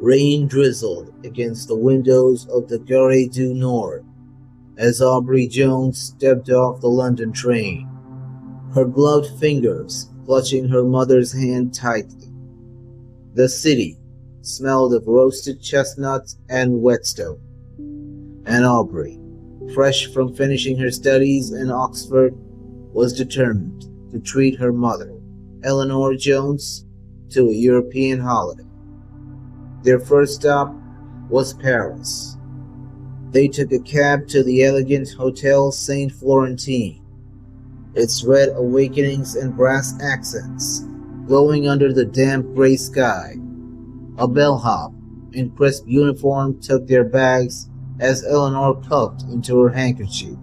Rain drizzled against the windows of the Gare du Nord as Aubrey Jones stepped off the London train, her gloved fingers clutching her mother's hand tightly. The city smelled of roasted chestnuts and whetstone, and Aubrey, fresh from finishing her studies in Oxford, was determined to treat her mother, Eleanor Jones, to a European holiday. Their first stop was Paris. They took a cab to the elegant Hotel Saint Florentine, its red awakenings and brass accents glowing under the damp gray sky. A bellhop in crisp uniform took their bags as Eleanor puffed into her handkerchief.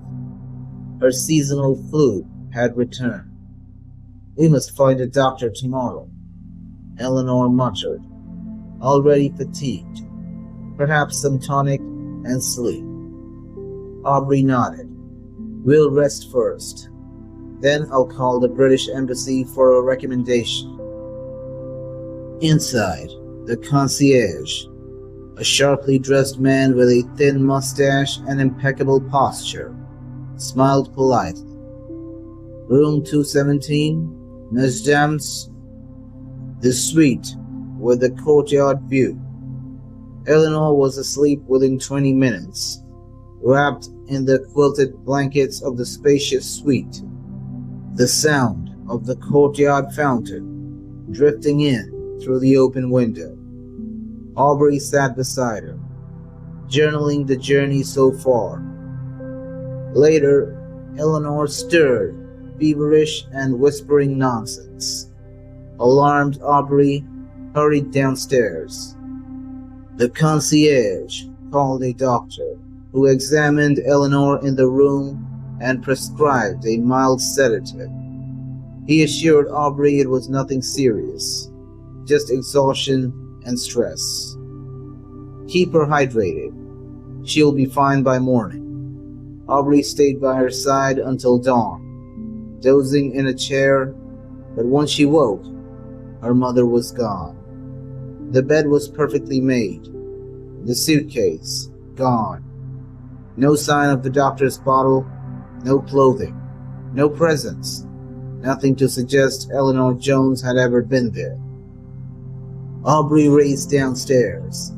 Her seasonal flu had returned. "We must find a doctor tomorrow," Eleanor muttered, already fatigued. "Perhaps some tonic and sleep." Aubrey nodded. "We'll rest first. Then I'll call the British Embassy for a recommendation." Inside, the concierge, a sharply dressed man with a thin mustache and impeccable posture, smiled politely. "Room 217, mesdames. The suite with the courtyard view." Eleanor was asleep within 20 minutes, wrapped in the quilted blankets of the spacious suite. The sound of the courtyard fountain drifting in through the open window. Aubrey sat beside her, journaling the journey so far. Later, Eleanor stirred, feverish and whispering nonsense. Alarmed Aubrey hurried downstairs. The concierge called a doctor, who examined Eleanor in the room and prescribed a mild sedative. He assured Aubrey it was nothing serious, just exhaustion and stress. "Keep her hydrated. She'll be fine by morning." Aubrey stayed by her side until dawn, dozing in a chair, but when she woke, her mother was gone. The bed was perfectly made. The suitcase gone. No sign of the doctor's bottle, no clothing, no presents, nothing to suggest Eleanor Jones had ever been there. Aubrey raced downstairs,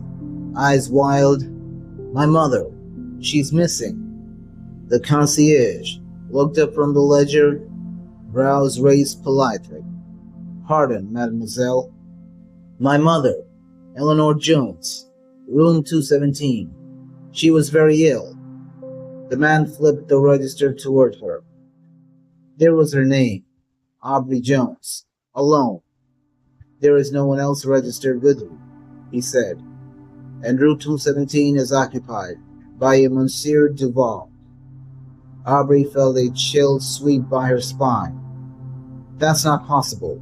eyes wild. "My mother, she's missing." The concierge looked up from the ledger, brows raised politely. "Pardon, mademoiselle." "My mother, Eleanor Jones, room 217. She was very ill." The man flipped the register toward her. There was her name, Aubrey Jones, alone. "There is no one else registered with you," he said, "and room 217 is occupied by a Monsieur Duval." Aubrey felt a chill sweep by her spine. "That's not possible.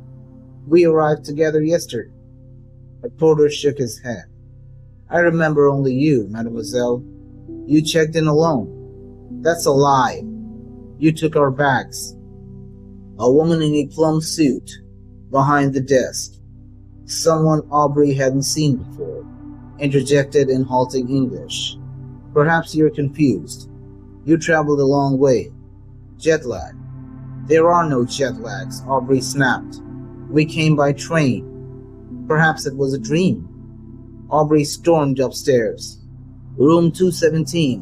We arrived together yesterday." The porter shook his head. "I remember only you, mademoiselle. You checked in alone." "That's a lie. You took our bags." A woman in a plum suit behind the desk, someone Aubrey hadn't seen before, interjected in halting English. "Perhaps you're confused. You traveled a long way. Jet lag." "There are no jet lags," Aubrey snapped. "We came by train." Perhaps it was a dream. Aubrey stormed upstairs. Room 217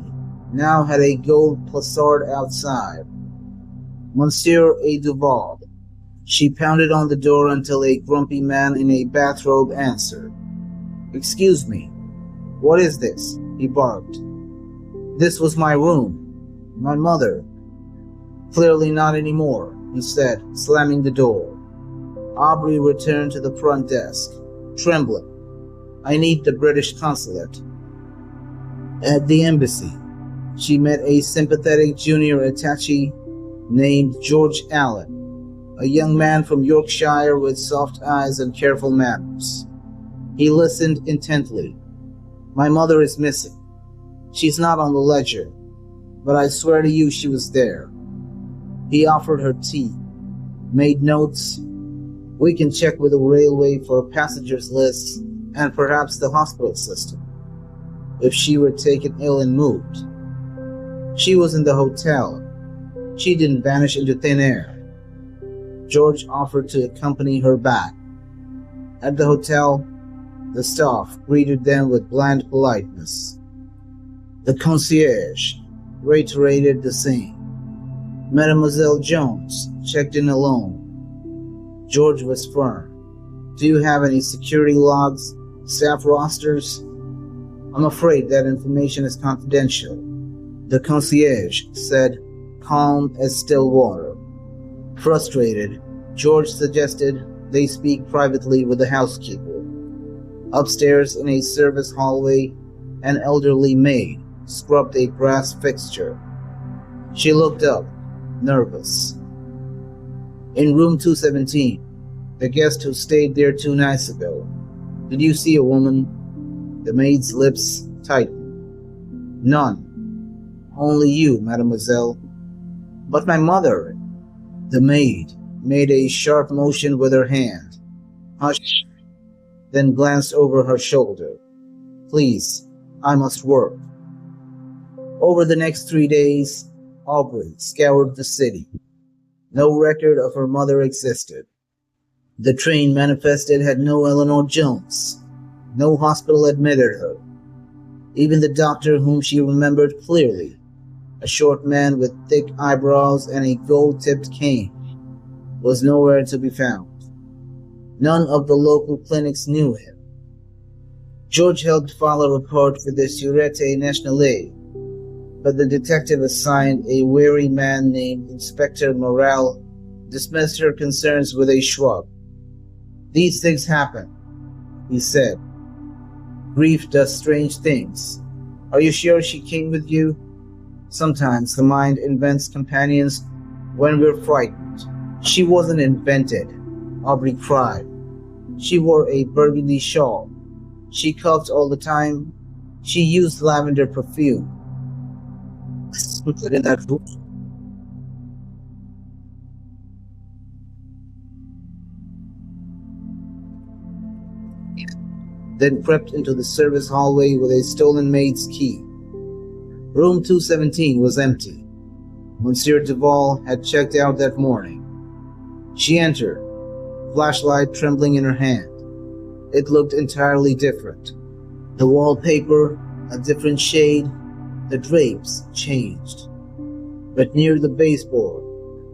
now had a gold placard outside. "Monsieur A. Duval." She pounded on the door until a grumpy man in a bathrobe answered. "Excuse me. What is this?" he barked. "This was my room. My mother." "Clearly not anymore," he said, slamming the door. Aubrey returned to the front desk, trembling. "I need the British consulate." At the embassy, she met a sympathetic junior attaché named George Allen, a young man from Yorkshire with soft eyes and careful manners. He listened intently. "My mother is missing. She's not on the ledger, but I swear to you she was there." He offered her tea, made notes. "We can check with the railway for a passengers list and perhaps the hospital system, if she were taken ill and moved. She was in the hotel. She didn't vanish into thin air. George offered to accompany her back. At the hotel, the staff greeted them with bland politeness. The concierge reiterated the same. Mademoiselle Jones checked in alone. George was firm. Do you have any security logs, staff rosters? I'm afraid that information is confidential, the concierge said, calm as still water. Frustrated, George suggested they speak privately with the housekeeper. Upstairs in a service hallway, an elderly maid scrubbed a brass fixture. She looked up, nervous. In room 217, the guest who stayed there 2 nights ago, did you see a woman? The maid's lips tightened. None. Only you, mademoiselle. But my mother. The maid made a sharp motion with her hand. Hush. Then glanced over her shoulder. Please, I must work. Over the next 3 days, Aubrey scoured the city. No record of her mother existed. The train manifested had no Eleanor Jones. No hospital admitted her. Even the doctor whom she remembered clearly, a short man with thick eyebrows and a gold-tipped cane, was nowhere to be found. None of the local clinics knew him. George helped file a report for the Sûreté Nationale, but the detective assigned a wary man named Inspector Morel dismissed her concerns with a shrug. These things happen, he said. Grief does strange things. Are you sure she came with you? Sometimes the mind invents companions when we're frightened. She wasn't invented, Aubrey cried. She wore a burgundy shawl. She coughed all the time. She used lavender perfume. In that room. Then crept into the service hallway with a stolen maid's key. Room 217 was empty. Monsieur Duval had checked out that morning. She entered, flashlight trembling in her hand. It looked entirely different. The wallpaper, a different shade, the drapes changed. But near the baseboard,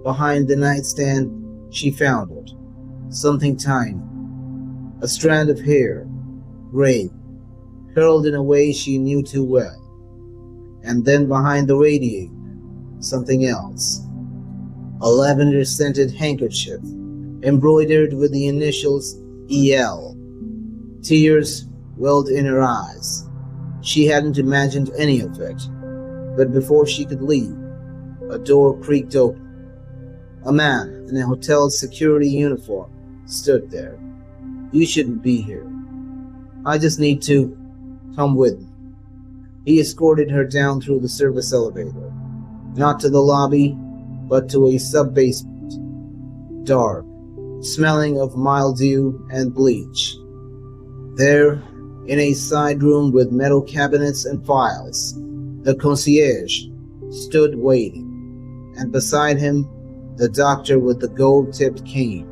behind the nightstand, she found it. Something tiny. A strand of hair, gray, curled in a way she knew too well. And then behind the radiator, something else. A lavender-scented handkerchief, embroidered with the initials EL. Tears welled in her eyes. She hadn't imagined any of it. But before she could leave, a door creaked open. A man in a hotel security uniform stood there. You shouldn't be here. I just need to come with me. He escorted her down through the service elevator, not to the lobby, but to a sub-basement. Dark, smelling of mildew and bleach. There, in a side room with metal cabinets and files, the concierge stood waiting, and beside him, the doctor with the gold-tipped cane.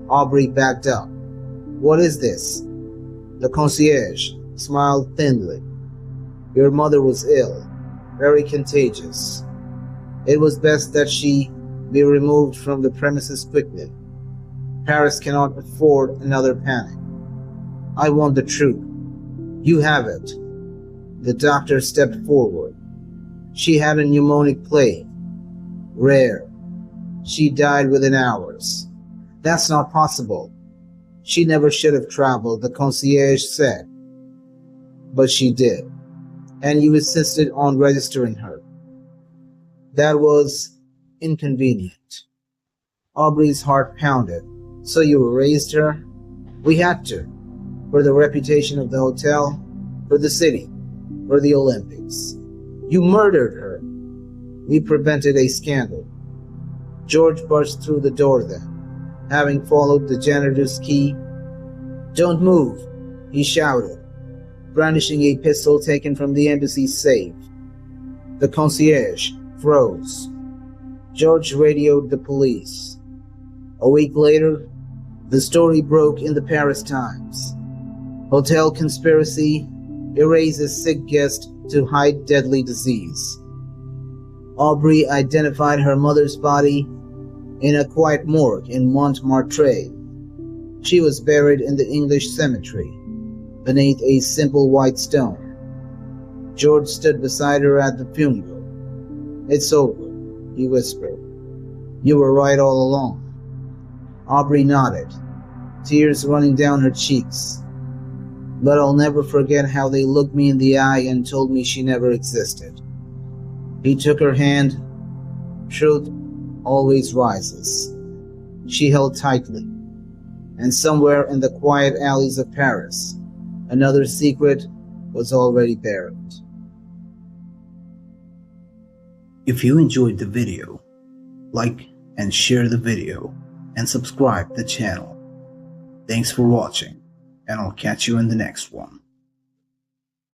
Aubrey backed up. What is this? The concierge smiled thinly. Your mother was ill, very contagious. It was best that she be removed from the premises quickly. Paris cannot afford another panic. I want the truth. You have it. The doctor stepped forward. She had a pneumonic plague. Rare. She died within hours. That's not possible. She never should have traveled, the concierge said. But she did. And you insisted on registering her. That was inconvenient. Aubrey's heart pounded. So you erased her? We had to. For the reputation of the hotel, for the city, for the Olympics. You murdered her. We prevented a scandal. George burst through the door then, having followed the janitor's key. Don't move, he shouted, brandishing a pistol taken from the embassy's safe. The concierge froze. George radioed the police. A week later, the story broke in the Paris Times. Hotel conspiracy erases sick guest to hide deadly disease. Aubrey identified her mother's body in a quiet morgue in Montmartre. She was buried in the English cemetery, beneath a simple white stone. George stood beside her at the funeral. "It's over," he whispered. "You were right all along." Aubrey nodded, tears running down her cheeks. "But I'll never forget how they looked me in the eye and told me she never existed." He took her hand. Truth always rises. She held tightly. And somewhere in the quiet alleys of Paris, another secret was already buried. If you enjoyed the video, like and share the video and subscribe the channel. Thanks for watching, and I'll catch you in the next one.